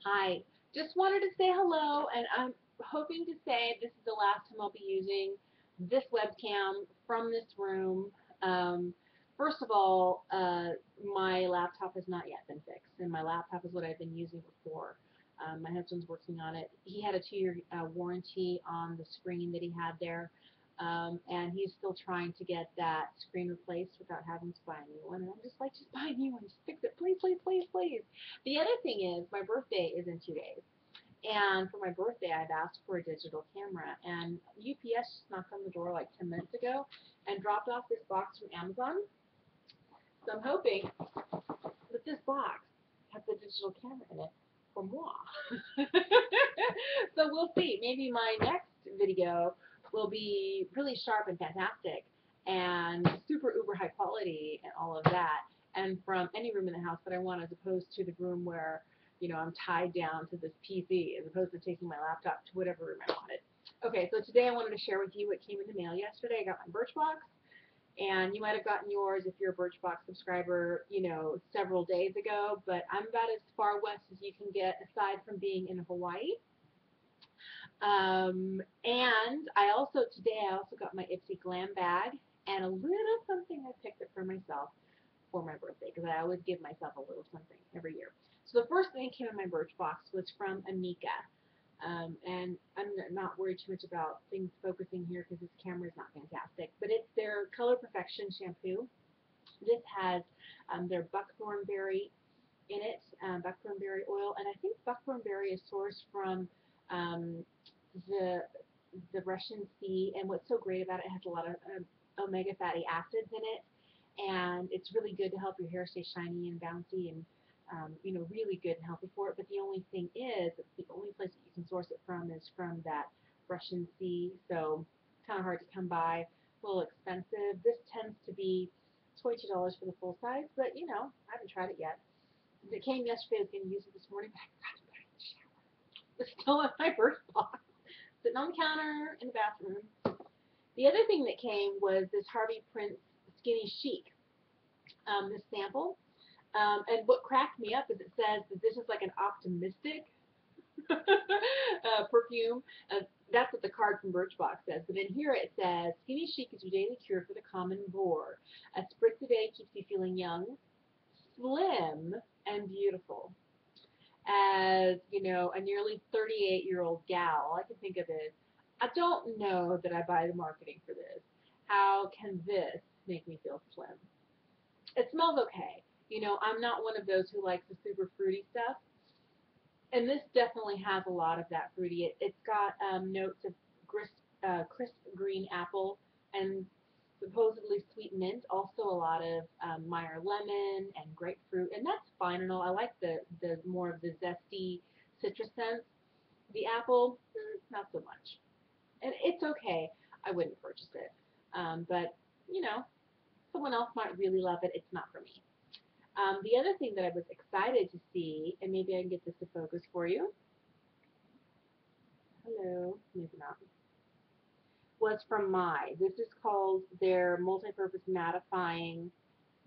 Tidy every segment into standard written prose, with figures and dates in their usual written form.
Hi, just wanted to say hello, and I'm hoping to say this is the last time I'll be using this webcam from this room. Um, First of all, my laptop has not yet been fixed, and my laptop is what I've been using before. My husband's working on it. He had a 2-year warranty on the screen that he had there, and he's still trying to get that screen replaced without having to buy a new one. And I'm just like, just buy a new one, just fix it, please, please, please, please. The other thing is, my birthday is in 2 days. And for my birthday, I've asked for a digital camera. And UPS just knocked on the door like 10 minutes ago and dropped off this box from Amazon. So I'm hoping that this box has the digital camera in it for moi. So we'll see. Maybe my next video will be really sharp and fantastic and super uber high quality and all of that, and from any room in the house that I want, as opposed to the room where I'm tied down to this PC, as opposed to taking my laptop to whatever room I wanted. Okay, so today I wanted to share with you what came in the mail yesterday. I got my BirchBox, and you might have gotten yours if you're a BirchBox subscriber, several days ago, but I'm about as far west as you can get aside from being in Hawaii. And today I also got my Ipsy Glam Bag and a little something I picked up for myself for my birthday, because I always give myself a little something every year. So the first thing that came in my BirchBox was from Amica. And I'm not worried too much about things focusing here because this camera is not fantastic, but it's their Color Perfection shampoo. This has their buckthorn berry in it, buckthorn berry oil, and I think buckthorn berry is sourced from um, the the Russian Sea. And what's so great about it, it has a lot of omega fatty acids in it, and it's really good to help your hair stay shiny and bouncy and really good and healthy for it. But the only thing is, the only place that you can source it from is from that Russian Sea, so kind of hard to come by, a little expensive. This tends to be $22 for the full size, but I haven't tried it yet. It came yesterday. I was going to use it this morning, but I forgot to put it in the shower. It's still in my first box, sitting on the counter in the bathroom. The other thing that came was this Harvey Prince Skinny Chic, this sample. And what cracked me up is it says that this is like an optimistic perfume. That's what the card from BirchBox says. But in here it says, Skinny Chic is your daily cure for the common bore. A spritz a day keeps you feeling young, slim, and beautiful. As, a nearly 38-year-old gal, all I can think of is, I don't know that I buy the marketing for this. How can this make me feel slim? It smells okay. I'm not one of those who likes the super fruity stuff, and this definitely has a lot of that fruity. It's got notes of crisp green apple and supposedly sweet mint. Also a lot of Meyer lemon and grapefruit, and that's fine and all. I like the more of the zesty citrus scents. The apple, not so much, and it's okay. I wouldn't purchase it, but you know, someone else might really love it. It's not for me. The other thing that I was excited to see, and maybe I can get this to focus for you. Hello, maybe not. Was from My. This is called their multi-purpose mattifying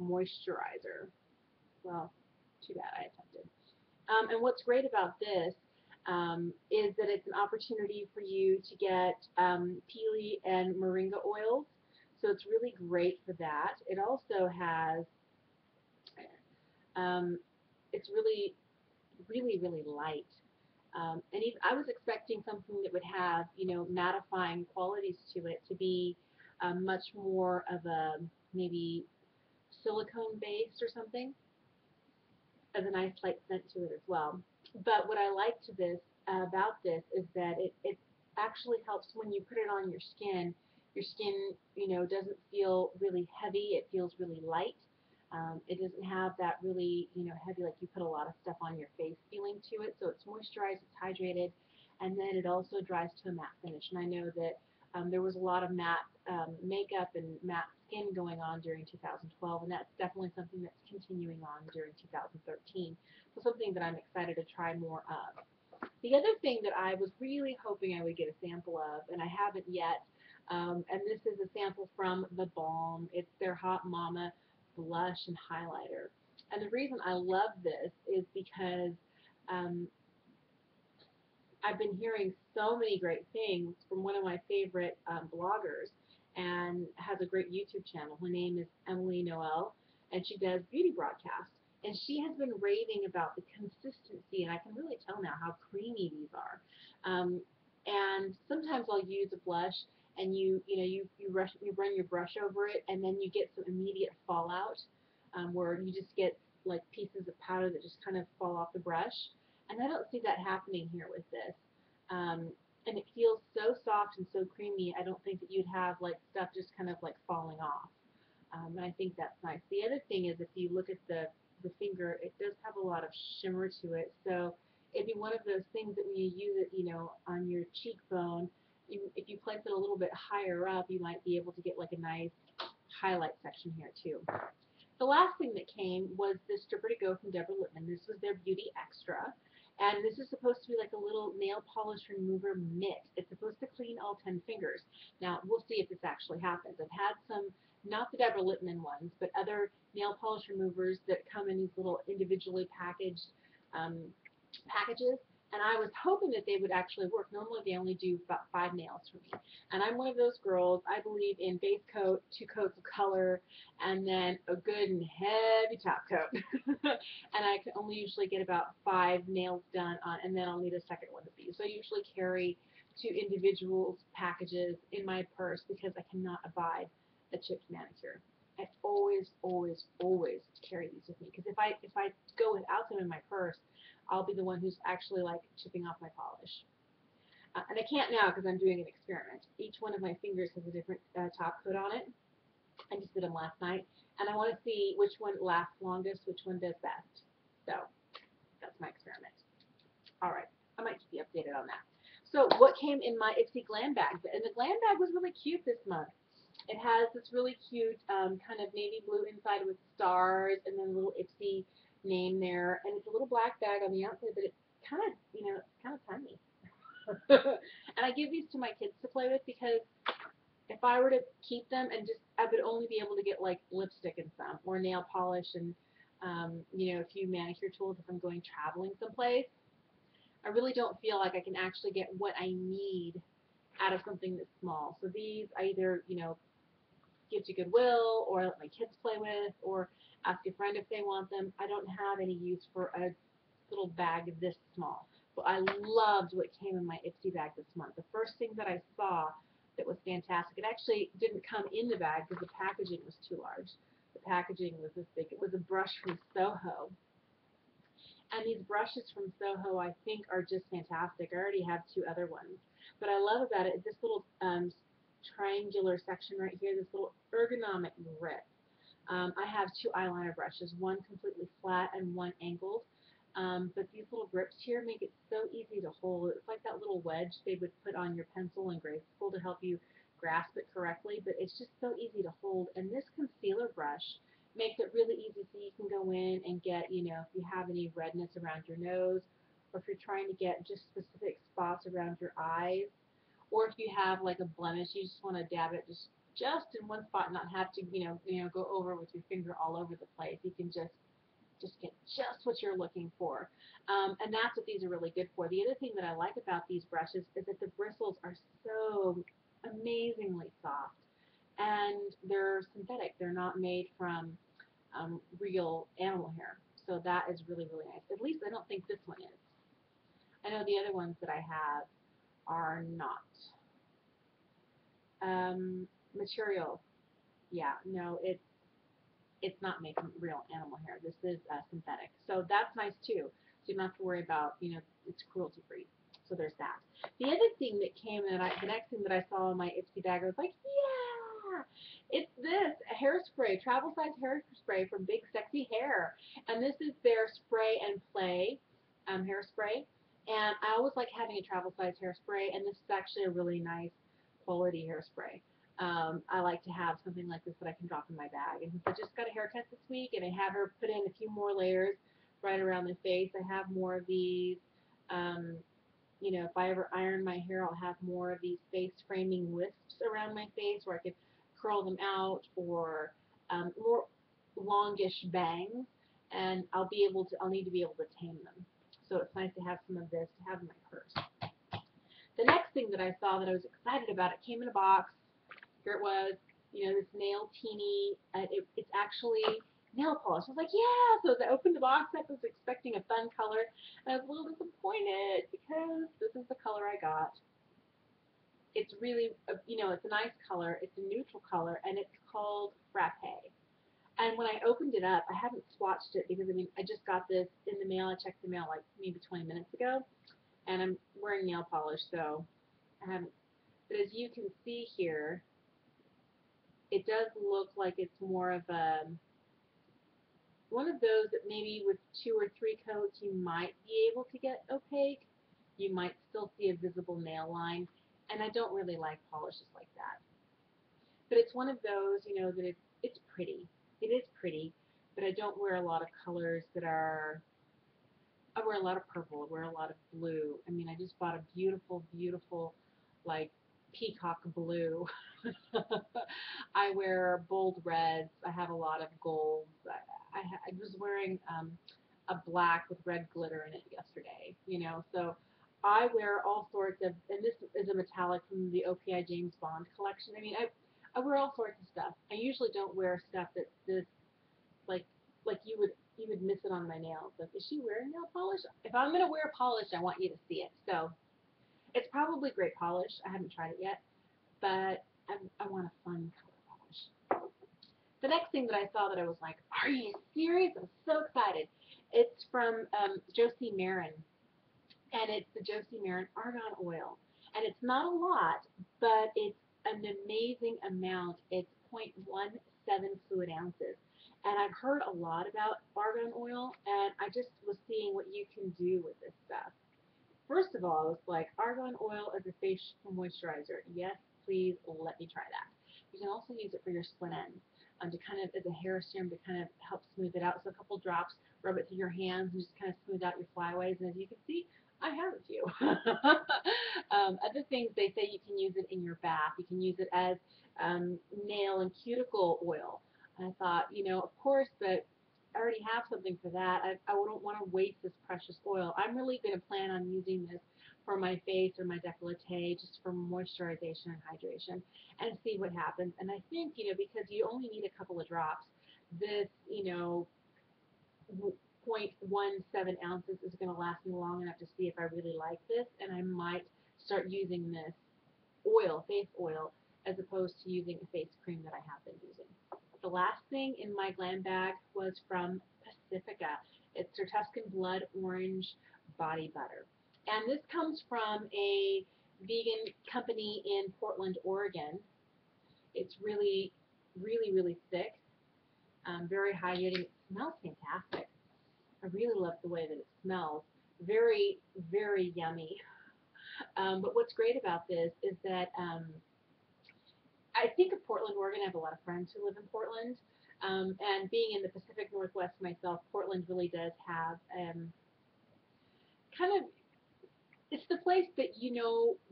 moisturizer. Well, too bad I attempted. And what's great about this is that it's an opportunity for you to get peely and moringa oils. So it's really great for that. It also has, um, it's really, really, really light. And even, I was expecting something that would have, mattifying qualities to it, to be much more of a maybe silicone based or something, as a nice light scent to it as well. But what I like to this about this is that it actually helps when you put it on your skin. Your skin, doesn't feel really heavy. It feels really light. It doesn't have that really, heavy, like you put a lot of stuff on your face feeling to it. So it's moisturized, it's hydrated, and then it also dries to a matte finish. And I know that there was a lot of matte makeup and matte skin going on during 2012, and that's definitely something that's continuing on during 2013. So something that I'm excited to try more of. The other thing that I was really hoping I would get a sample of, and I haven't yet, and this is a sample from the Balm. It's their Hot Mama blush and highlighter. And the reason I love this is because um, I've been hearing so many great things from one of my favorite bloggers, and has a great YouTube channel. Her name is Emily Noel, and she does beauty broadcasts. And she has been raving about the consistency, and I can really tell now how creamy these are. And sometimes I'll use a blush, and you run your brush over it, and then you get some immediate fallout, where you just get like pieces of powder that just kind of fall off the brush. And I don't see that happening here with this. Um, and it feels so soft and so creamy. I don't think that you'd have like stuff just kind of like falling off. And I think that's nice. The other thing is, if you look at the finger, it does have a lot of shimmer to it. So it'd be one of those things that when you use it, on your cheekbone, if you place it a little bit higher up, you might be able to get like a nice highlight section here too. The last thing that came was this stripper to go from Deborah Lippmann. This was their Beauty Extra. And this is supposed to be like a little nail polish remover mitt. It's supposed to clean all 10 fingers. Now, we'll see if this actually happens. I've had some, not the Deborah Lippmann ones, but other nail polish removers that come in these little individually packaged um, packages, and I was hoping that they would actually work. Normally they only do about 5 nails for me, and I'm one of those girls. I believe in base coat, 2 coats of color, and then a good and heavy top coat. And I can only usually get about 5 nails done on, and then I'll need a second one of these. So I usually carry 2 individual packages in my purse because I cannot abide a chipped manicure. I always, always, always carry these with me, because if I go without them in my purse, I'll be the one who's actually like chipping off my polish. And I can't now because I'm doing an experiment. Each one of my fingers has a different top coat on it. I just did them last night, and I want to see which one lasts longest, which one does best. So that's my experiment. All right, I might keep you updated on that. So what came in my Ipsy Glam Bag? And the Glam Bag was really cute this month. It has this really cute kind of navy blue inside with stars, and then a little Ipsy name there, and it's a little black bag on the outside, but it's kind of, it's kind of tiny. And I give these to my kids to play with, because if I were to keep them and I would only be able to get like lipstick and some, or nail polish, and a few manicure tools if I'm going traveling someplace. I really don't feel like I can actually get what I need out of something that's small. So these I either, give to Goodwill, or let my kids play with, or ask a friend if they want them. I don't have any use for a little bag this small. But I loved what came in my Ipsy bag this month. The first thing that I saw that was fantastic, it actually didn't come in the bag because the packaging was too large. The packaging was this big. It was a brush from Soho. And these brushes from Soho, I think, are just fantastic. I already have 2 other ones. But I love about it is this little triangular section right here, this little ergonomic grip. I have 2 eyeliner brushes, one completely flat and one angled. But these little grips here make it so easy to hold. It's like that little wedge they would put on your pencil in grade school to help you grasp it correctly, but it's just so easy to hold. And this concealer brush makes it really easy, so you can go in and get, if you have any redness around your nose, or if you're trying to get just specific spots around your eyes, or if you have like a blemish, you just want to dab it just in one spot and not have to, go over with your finger all over the place. You can just get just what you're looking for. And that's what these are really good for. The other thing that I like about these brushes is that the bristles are so amazingly soft, and they're synthetic. They're not made from real animal hair. So that is really, really nice. At least I don't think this one is. I know the other ones that I have are not. Material, yeah, no, it's not made from real animal hair. This is synthetic. So that's nice too. So you don't have to worry about, it's cruelty free. So there's that. The other thing that came in, the next thing that I saw in my Ipsy bag, I was like, yeah, it's this hairspray, travel size hairspray from Big Sexy Hair. And this is their spray and play hairspray. And I always like having a travel size hairspray, and this is actually a really nice quality hairspray. I like to have something like this that I can drop in my bag. And since I just got a haircut this week, and I have her put in a few more layers right around the face, I have more of these. If I ever iron my hair, I'll have more of these face framing wisps around my face where I could curl them out, or more longish bangs, and I'll need to be able to tame them. So it's nice to have some of this to have in my purse. The next thing that I saw that I was excited about, it came in a box. Here it was, this nail teeny. It's actually nail polish. I was like, yeah. So as I opened the box up, I was expecting a fun color, and I was a little disappointed because this is the color I got. It's really, it's a nice color. It's a neutral color, and it's called Frappe. And when I opened it up, I haven't swatched it because, I just got this in the mail. I checked the mail like maybe 20 minutes ago, and I'm wearing nail polish, so I haven't. But as you can see here, it does look like it's more of one of those that maybe with 2 or 3 coats you might be able to get opaque. You might still see a visible nail line, and I don't really like polishes like that. But it's one of those, that it's pretty. It is pretty, but I don't wear a lot of colors that are. I wear a lot of purple. I wear a lot of blue. I just bought a beautiful, beautiful, like peacock blue. I wear bold reds. I have a lot of golds. I was wearing a black with red glitter in it yesterday. So I wear all sorts of, and this is a metallic from the OPI James Bond collection. I wear all sorts of stuff. I usually don't wear stuff that's this like you would miss it on my nails. Like, is she wearing nail polish? If I'm gonna wear polish, I want you to see it. So it's probably great polish. I haven't tried it yet, but I want a fun color polish. The next thing that I saw that I was like, are you serious? I'm so excited. It's from Josie Maran, and it's the Josie Maran Argan Oil. And it's not a lot, but it's an amazing amount. It's 0.17 fluid ounces. And I've heard a lot about argan oil, and I just was seeing what you can do with this stuff. First of all, it's like argan oil as a face moisturizer. Yes, please let me try that. You can also use it for your split ends, to kind of as a hair serum to kind of help smooth it out. So a couple drops, rub it through your hands, and just kind of smooth out your flyaways. And as you can see, I have a few. Other things, they say you can use it in your bath. You can use it as nail and cuticle oil. And I thought, of course, but I already have something for that. I wouldn't want to waste this precious oil. I'm really going to plan on using this for my face or my décolleté, just for moisturization and hydration, and see what happens. And I think, because you only need a couple of drops, this, 0.17 ounces is going to last me long enough to see if I really like this, and I might start using this oil, face oil, as opposed to using a face cream that I have been using. The last thing in my Glam Bag was from Pacifica. It's their Tuscan Blood Orange Body Butter. And this comes from a vegan company in Portland, Oregon. It's really, really, really thick, very hydrating. It smells fantastic. I really love the way that it smells. Very, very yummy. But what's great about this is that I think of Portland, Oregon. I have a lot of friends who live in Portland. And being in the Pacific Northwest myself, Portland really does have kind of, it's the place that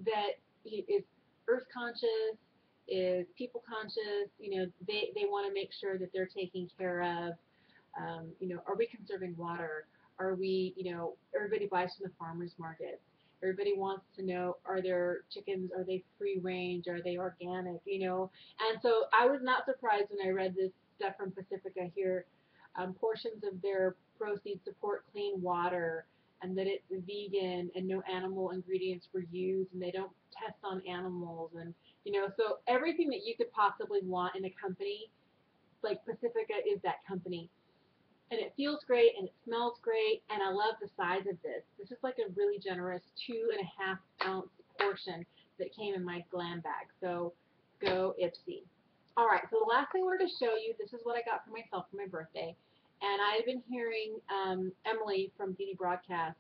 that is earth conscious, is people conscious. They want to make sure that they're taking care of. Are we conserving water? Are we, everybody buys from the farmers market. Everybody wants to know, are their chickens, are they free range? Are they organic? And so I was not surprised when I read this stuff from Pacifica here. Portions of their proceeds support clean water, and that it's vegan and no animal ingredients were used, and they don't test on animals, and so everything that you could possibly want in a company, like Pacifica is that company. And it feels great, and it smells great, and I love the size of this. This is like a really generous 2.5 ounce portion that came in my Glam Bag. So go Ipsy. All right, so the last thing I wanted to show you, this is what I got for myself for my birthday. And I've been hearing Emily from Beauty Broadcast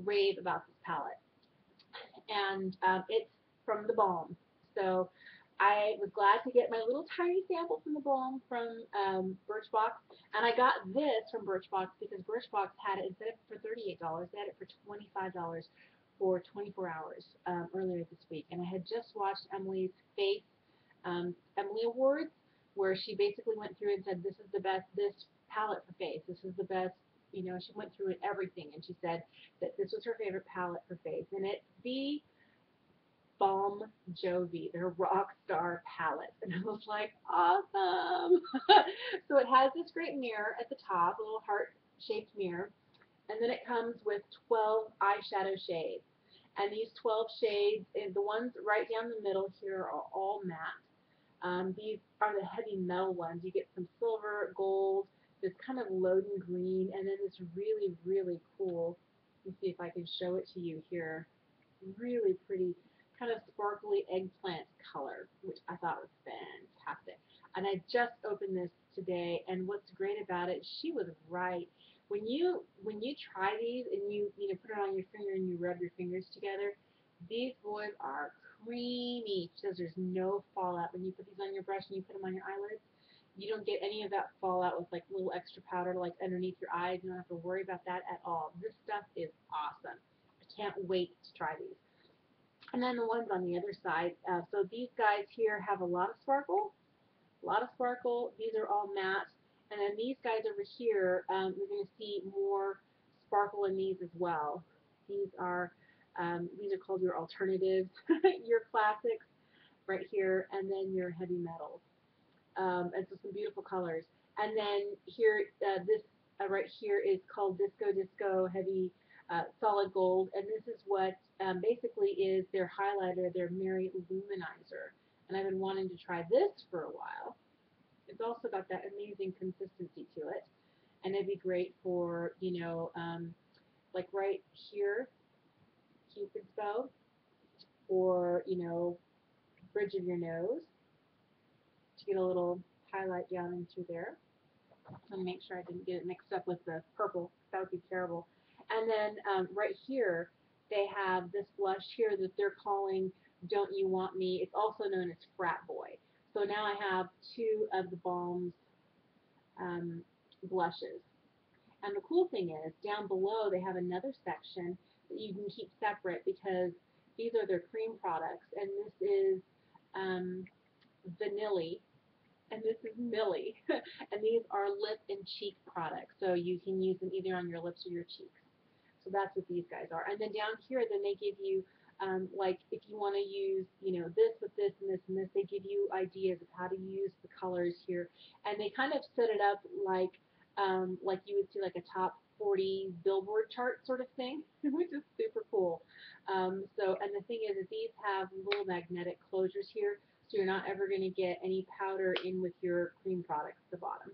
rave about this palette. And it's from the Balm. So I was glad to get my little tiny sample from the Balm from BirchBox, and I got this from BirchBox because BirchBox had it, instead of for $38, they had it for $25 for 24 hours earlier this week. And I had just watched Emily's Face Emily Awards, where she basically went through and said, this is the best, this palette for face, this is the best, she went through it, everything, and she said that this was her favorite palette for face. And it's the Balm Jovi, their Rockstar palette. And I was like, awesome. So it has this great mirror at the top, a little heart-shaped mirror. And then it comes with 12 eyeshadow shades. And these 12 shades, the ones right down the middle here are all matte. These are the heavy metal ones. You get some silver, gold, this kind of Loden green, and then this really, really cool, let me see if I can show it to you here, really pretty kind of sparkly eggplant color, which I thought was fantastic. And I just opened this today, and what's great about it, she was right. When you try these and you put it on your finger and you rub your fingers together, these boys are creamy. She says there's no fallout when you put these on your brush and you put them on your eyelids. You don't get any of that fallout with like little extra powder like underneath your eyes. You don't have to worry about that at all. This stuff is awesome. I can't wait to try these. And then the ones on the other side. So these guys here have a lot of sparkle. A lot of sparkle. These are all matte. And then these guys over here, we're going to see more sparkle in these as well. These are called your alternatives, your classics right here, and then your heavy metals. And so some beautiful colors. And then here, this right here is called Disco Heavy Solid Gold, and this is what basically is their highlighter, their Mary Luminizer. And I've been wanting to try this for a while. It's also got that amazing consistency to it, and it'd be great for, like right here, Cupid's bow, or, bridge of your nose to get a little highlight down into there. Let me make sure I didn't get it mixed up with the purple. That would be terrible. And then right here, they have this blush here that they're calling Don't You Want Me. It's also known as Frat Boy. So now I have two of the Balm's blushes. And the cool thing is, down below they have another section that you can keep separate because these are their cream products. And this is Vanilli, and this is Millie. And these are lip and cheek products. So you can use them either on your lips or your cheeks. So that's what these guys are. And then down here, then they give you, like if you want to use, this with this and this and this, they give you ideas of how to use the colors here. And they kind of set it up like you would see like a top 40 billboard chart sort of thing, which is super cool. And the thing is that these have little magnetic closures here, so you're not ever going to get any powder in with your cream products at the bottom.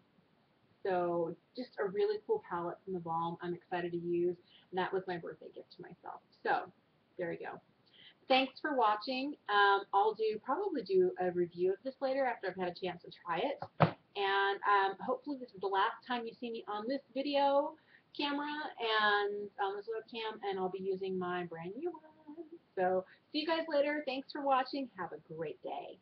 So just a really cool palette from the Balm. I'm excited to use, and that was my birthday gift to myself. So there we go. Thanks for watching. I'll probably do a review of this later after I've had a chance to try it. And hopefully this is the last time you see me on this video camera and on this webcam, and I'll be using my brand new one. So see you guys later. Thanks for watching. Have a great day.